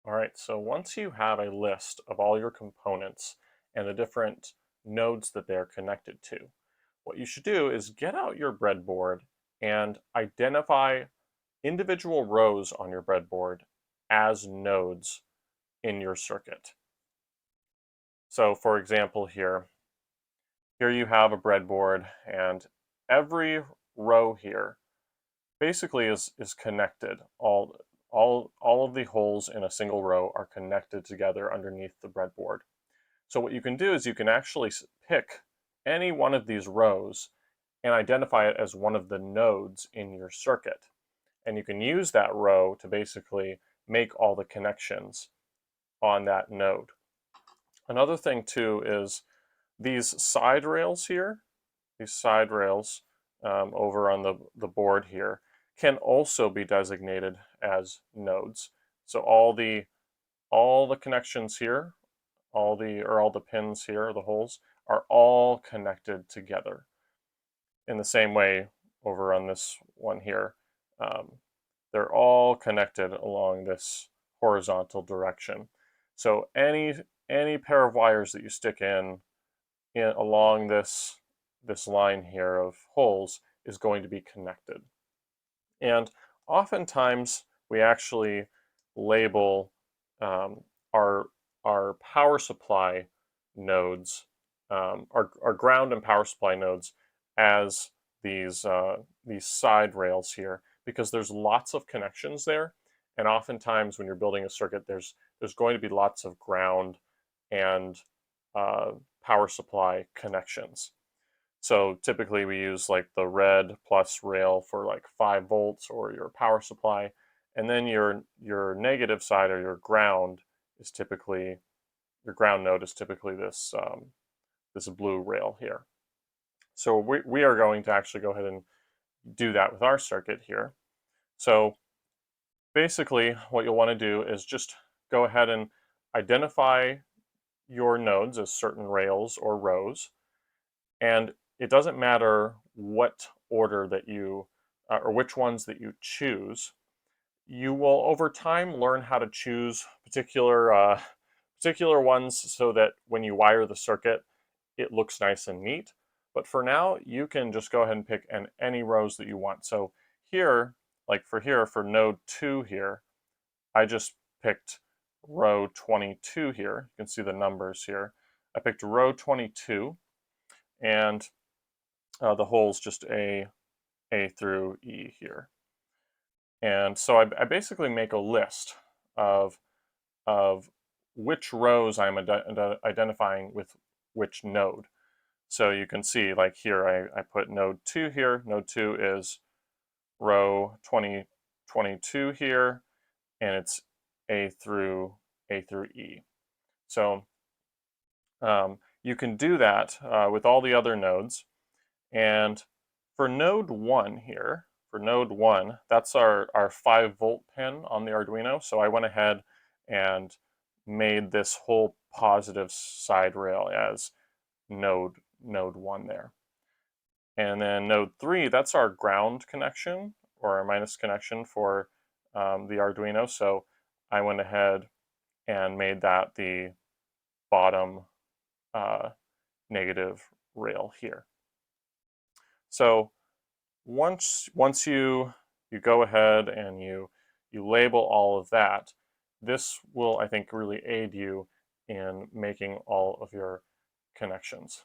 All right, so once you have a list of all your components and the different nodes that they're connected to, what you should do is get out your breadboard and identify individual rows on your breadboard as nodes in your circuit. So for example here you have a breadboard and every row here basically is connected. All of the holes in a single row are connected together underneath the breadboard. So what you can do is you can actually pick any one of these rows and identify it as one of the nodes in your circuit. And you can use that row to basically make all the connections on that node. Another thing too is these side rails here, these side rails over on the board here, can also be designated as nodes. So all the connections here, all the pins here, the holes, are all connected together. In the same way over on this one here, they're all connected along this horizontal direction. So any pair of wires that you stick in along this line here of holes is going to be connected. And oftentimes we actually label our power supply nodes, our ground and power supply nodes, as these side rails here, because there's lots of connections there, and oftentimes when you're building a circuit, there's going to be lots of ground and power supply connections. So typically we use like the red plus rail for like 5 volts or your power supply, and then your negative side or your ground is typically, your ground node is typically this this blue rail here. So we are going to actually go ahead and do that with our circuit here. So basically what you'll want to do is just go ahead and identify your nodes as certain rails or rows, and it doesn't matter what order that you or which ones that you choose. You will over time learn how to choose particular ones so that when you wire the circuit it looks nice and neat. But for now you can just go ahead and pick any rows that you want. So here, like for node 2 here, I just picked row 22 here. You can see the numbers here. I picked row 22, and the holes just A through E here. And so I basically make a list of which rows I'm identifying with which node. So you can see, like here, I put node 2 here. Node 2 is row 22 here, and it's A through E. So you can do that with all the other nodes. And for node 1 here, for node 1, that's our 5-volt pin on the Arduino. So I went ahead and made this whole positive side rail as node 1 there. And then node 3, that's our ground connection or our minus connection for the Arduino. So I went ahead and made that the bottom negative rail here. So once you go ahead and you label all of that, this will, I think, really aid you in making all of your connections.